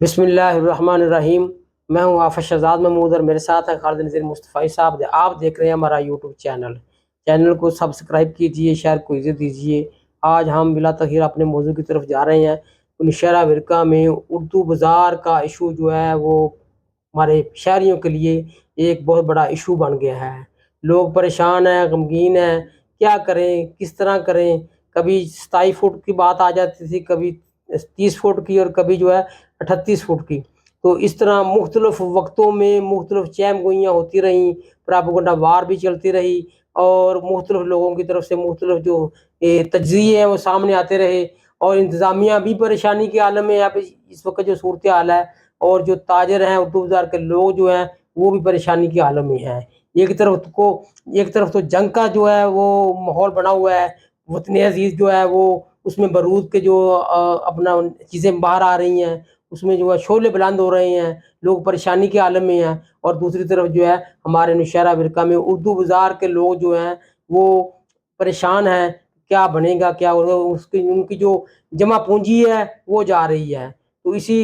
بسم اللہ الرحمن الرحیم۔ میں ہوں آفت شہزاد محمود اور میرے ساتھ ہیں خالد نذیر مصطفی صاحب۔ آپ دیکھ رہے ہیں ہمارا یوٹیوب چینل کو سبسکرائب کیجئے، شیئر کو عزت دیجئے۔ آج ہم بلا تاخیر اپنے موضوع کی طرف جا رہے ہیں۔ نوشہرہ ورکہ میں اردو بازار کا ایشو جو ہے وہ ہمارے شہریوں کے لیے ایک بہت بڑا ایشو بن گیا ہے۔ لوگ پریشان ہیں، غمگین ہیں، کیا کریں، کس طرح کریں۔ کبھی 27 فٹ کی بات آ جاتی تھی، کبھی 30 فٹ کی، اور کبھی جو ہے 38 فٹ کی۔ تو اس طرح مختلف وقتوں میں مختلف چہم گوئیاں ہوتی رہیں، پراپیگنڈا وار بھی چلتی رہی، اور مختلف لوگوں کی طرف سے مختلف جو تجزیے ہیں وہ سامنے آتے رہے، اور انتظامیہ بھی پریشانی کے عالم میں اب اس وقت جو صورتحال ہے، اور جو تاجر ہیں اردو بازار کے لوگ جو ہیں وہ بھی پریشانی کے عالم میں ہیں۔ ایک طرف تو جنگ کا جو ہے وہ ماحول بنا ہوا ہے، وطن عزیز جو ہے وہ اس میں بارود کے جو اپنا چیزیں باہر آ رہی ہیں، اس میں جو ہے شعلے بلند ہو رہے ہیں، لوگ پریشانی کے عالم میں ہیں۔ اور دوسری طرف جو ہے ہمارے نوشہرہ ورکہ میں اردو بازار کے لوگ جو ہیں وہ پریشان ہیں، کیا بنے گا، کیا ہوگا۔ ان کی جو جمع پونجی ہے وہ جا رہی ہے۔ تو اسی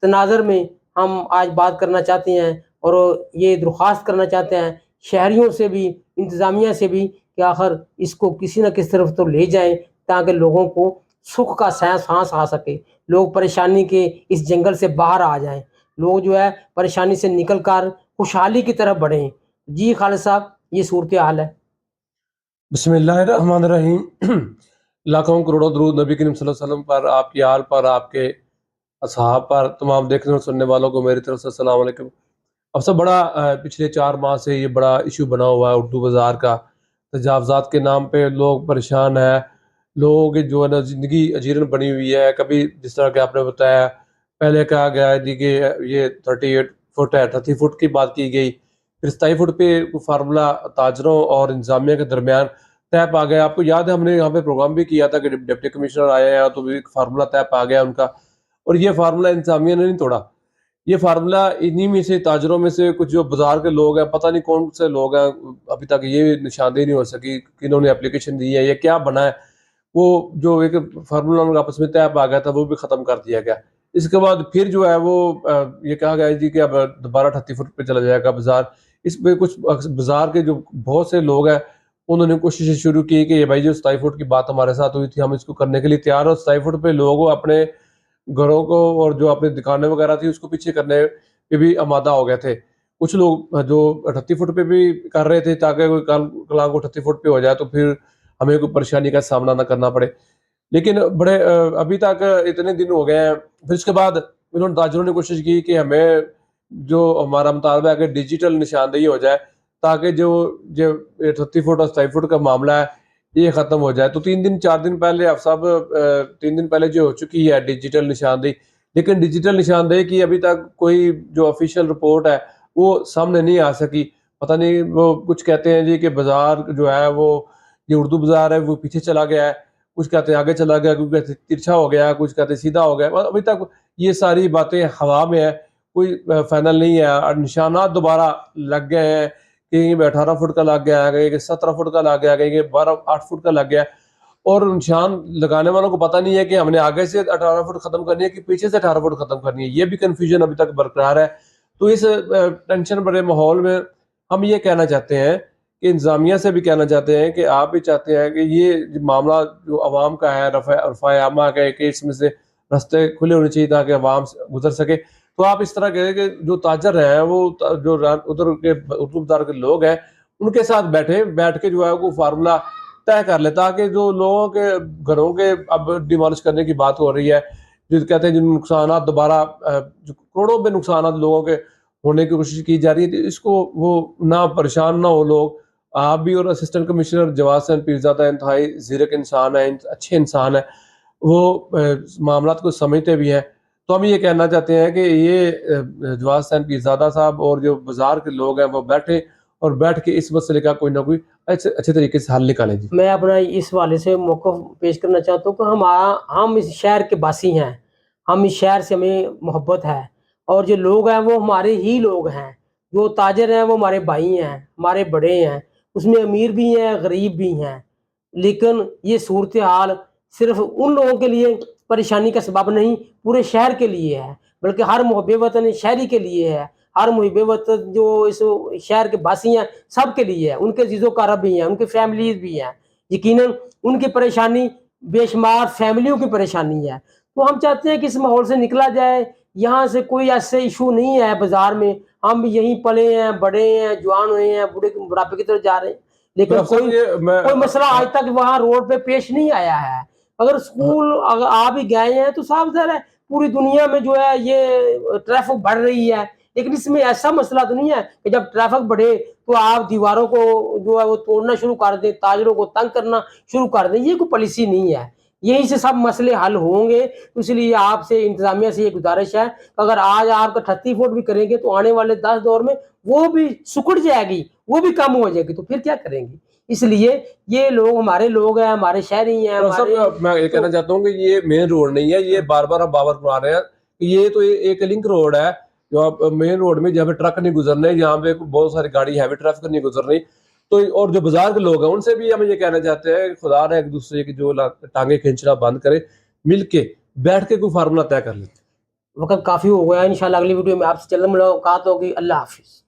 تناظر میں ہم آج بات کرنا چاہتے ہیں، اور یہ درخواست کرنا چاہتے ہیں شہریوں سے بھی، انتظامیہ سے بھی، کہ آخر اس کو کسی نہ کسی طرف تو لے جائیں، تاکہ لوگوں کو سکھ کا سانس آ سکے، لوگ پریشانی کے اس جنگل سے باہر آ جائیں، لوگ جو ہے پریشانی سے نکل کر خوشحالی کی طرف بڑھیں۔ جی خالد صاحب، یہ صورتحال ہے۔ بسم اللہ الرحمن الرحیم۔ لاکھوں کروڑوں درود نبی کریم صلی اللہ علیہ وسلم پر، آپ کی آل پر، آپ کے اصحاب پر، تمام دیکھنے اور سننے والوں کو میری طرف سے السلام علیکم۔ اب سے بڑا پچھلے 4 ماہ سے یہ بڑا ایشو بنا ہوا ہے اردو بازار کا۔ تجاوزات کے نام پہ لوگ پریشان ہیں، لوگوں کی جو ہے نا زندگی اجیرن بنی ہوئی ہے۔ کبھی جس طرح کہ آپ نے بتایا، پہلے کہا گیا ہے جی کہ یہ 38 فٹ ہے، 30 فٹ کی بات کی گئی، پھر 27 فٹ پہ فارمولہ تاجروں اور انتظامیہ کے درمیان طے پا گیا۔ آپ کو یاد ہے ہم نے یہاں پہ پروگرام بھی کیا تھا کہ ڈپٹی کمشنر آئے ہیں تو ایک فارمولہ طے پا گیا ان کا، اور یہ فارمولہ انتظامیہ نے نہیں توڑا۔ یہ فارمولہ انہی میں سے تاجروں میں سے کچھ جو بازار کے لوگ ہیں، پتہ نہیں کون سے لوگ ہیں، ابھی تک یہ نشاندہی نہیں ہو سکی کنہوں نے اپلیکیشن دی ہے یا کیا بنا ہے، وہ جو ایک فارمولہ ان کا آپس میں طے پا گیا تھا وہ بھی ختم کر دیا گیا۔ اس کے بعد پھر جو ہے وہ یہ کہا گیا جی کہ اب دوبارہ 38 فٹ پہ چلا جائے گا بازار۔ اس پہ کچھ بازار کے جو بہت سے لوگ ہیں انہوں نے کوششیں شروع کی کہ یہ بھائی جو 27 فٹ کی بات ہمارے ساتھ ہوئی تھی ہم اس کو کرنے کے لیے تیار ہو۔ 27 فٹ پہ لوگوں اپنے گھروں کو اور جو اپنی دکانیں وغیرہ تھی اس کو پیچھے کرنے پہ بھی آمادہ ہو گئے تھے۔ کچھ لوگ جو 38 فٹ پہ بھی کر رہے تھے تاکہ کوئی کل کو 38 فٹ پہ ہو جائے تو پھر ہمیں کوئی پریشانی کا سامنا نہ کرنا پڑے۔ لیکن بڑے ابھی تک اتنے دن ہو گئے ہیں، پھر اس کے بعد انہوں نے تاجروں نے کوشش کی کہ ہمیں جو ہمارا مطالبہ ہے کہ ڈیجیٹل نشاندہی ہو جائے تاکہ جو 38 فٹ اور 27 فٹ کا معاملہ ہے یہ ختم ہو جائے۔ تو 3 دن 4 دن پہلے اب سب 3 دن پہلے جو ہو چکی ہے ڈیجیٹل نشاندہی، لیکن ڈیجیٹل نشاندہی کی ابھی تک کوئی جو آفیشیل رپورٹ ہے وہ سامنے نہیں آ سکی۔ پتہ نہیں وہ کچھ کہتے ہیں جی کہ بازار جو ہے وہ یہ اردو بازار ہے وہ پیچھے چلا گیا ہے، کچھ کہتے ہیں آگے چلا گیا، کچھ کہتے ہیں ترچھا ہو گیا، کچھ کہتے ہیں سیدھا ہو گیا۔ ابھی تک یہ ساری باتیں ہوا میں ہے، کوئی فائنل نہیں ہے۔ اور نشانات دوبارہ لگ گئے ہیں، کہیں 18 فٹ کا لگ گیا ہے، کہیں 17 فٹ کا لگ گیا ہے، کہیں 8 فٹ کا لگ گیا ہے، اور نشان لگانے والوں کو پتہ نہیں ہے کہ ہم نے آگے سے 18 فٹ ختم کرنی ہے کہ پیچھے سے 18 فٹ ختم کرنی ہے۔ یہ بھی کنفیوژن ابھی تک برقرار ہے۔ تو اس ٹینشن بڑے ماحول میں ہم یہ کہنا چاہتے ہیں کہ انتظامیہ سے بھی کہنا چاہتے ہیں کہ آپ بھی چاہتے ہیں کہ یہ معاملہ جو عوام کا ہے، رفع عامہ کا ہے، کہ اس میں سے راستے کھلے ہونے چاہیے تاکہ عوام گزر سکے۔ تو آپ اس طرح کہیں کہ جو تاجر ہیں وہ جو ادھر کے اردو بازار کے لوگ ہیں ان کے ساتھ بیٹھ کے جو ہے وہ فارمولہ طے کر لے، تاکہ جو لوگوں کے گھروں کے اب ڈیمالش کرنے کی بات ہو رہی ہے، جو کہتے ہیں جن نقصانات دوبارہ جو کروڑوں میں نقصانات لوگوں کے ہونے کی کوشش کی جا رہی ہے، اس کو وہ نہ پریشان نہ ہو لوگ۔ آپ بھی اور اسسٹنٹ کمشنر جواز حسین پیرزادہ انتہائی زیرک انسان ہے، اچھے انسان ہے، وہ معاملات کو سمجھتے بھی ہیں۔ تو ہم یہ کہنا چاہتے ہیں کہ یہ جواز حسین پیرزادہ صاحب اور جو بازار کے لوگ ہیں وہ بیٹھ کے اس مسئلے کا کوئی نہ کوئی اچھے طریقے سے حل نکالیں۔ جی میں اپنا اس حوالے سے موقف پیش کرنا چاہتا ہوں کہ ہم اس شہر کے باسی ہیں، ہم اس شہر سے ہمیں محبت ہے، اور جو لوگ ہیں وہ ہمارے ہی لوگ ہیں، جو تاجر ہیں وہ ہمارے بھائی ہیں، ہمارے بڑے ہیں، اس میں امیر بھی ہیں، غریب بھی ہیں۔ لیکن یہ صورتحال صرف ان لوگوں کے لیے پریشانی کا سبب نہیں، پورے شہر کے لیے ہے۔ بلکہ ہر محب وطن شہری کے لیے ہے، ہر محب وطن جو اس شہر کے باسی ہیں سب کے لیے ہے، ان کے عزیز و اقارب بھی ہیں، ان کے فیملیز بھی ہیں، یقیناً ان کی پریشانی بے شمار فیملیوں کی پریشانی ہے۔ تو ہم چاہتے ہیں کہ اس ماحول سے نکلا جائے، یہاں سے کوئی ایسے ایشو نہیں ہے بازار میں، ہم یہیں پلے ہیں، بڑے ہیں، جوان ہوئے ہیں، بڑھاپے کی طرف جا رہے ہیں، لیکن افسر صاحب یہ میں کوئی مسئلہ آج تک وہاں روڈ پہ پیش نہیں آیا ہے۔ اگر اسکول اگر آ بھی گئے ہیں تو صاف ظاہر ہے پوری دنیا میں جو ہے یہ ٹریفک بڑھ رہی ہے، لیکن اس میں ایسا مسئلہ تو نہیں ہے کہ جب ٹریفک بڑھے تو آپ دیواروں کو جو ہے وہ توڑنا شروع کر دیں، تاجروں کو تنگ کرنا شروع کر دیں، یہ کوئی پالیسی نہیں ہے۔ یہیں سے سب مسئلے حل ہوں گے۔ تو اس لیے آپ سے انتظامیہ سے یہ گزارش ہے کہ اگر آج آپ کا 38 فٹ بھی کریں گے تو آنے والے 10 دور میں وہ بھی سکڑ جائے گی، وہ بھی کم ہو جائے گی، تو پھر کیا کریں گے؟ اس لیے یہ لوگ ہمارے لوگ ہیں، ہمارے شہری ہیں، ہمارے صاحب میں یہ کہنا چاہتا ہوں کہ یہ مین روڈ نہیں ہے، یہ بار بار ہم باور کروا رہے ہیں کہ یہ تو ایک لنک روڈ ہے جو آپ مین روڈ میں جہاں پہ ٹرک نہیں گزرنے، جہاں پہ بہت ساری گاڑی ہیوی ٹریفک نہیں گزر رہی، تو اور جو بازار کے لوگ ہیں ان سے بھی ہم یہ کہنا چاہتے ہیں کہ خدا نہ ایک دوسرے کی جو ٹانگیں کھینچنا بند کرے، مل کے بیٹھ کے کوئی فارمولہ طے کر لیں۔ وقت کافی ہو گیا، انشاءاللہ اگلی ویڈیو میں آپ سے جلد ملاقات ہوگی۔ اللہ حافظ۔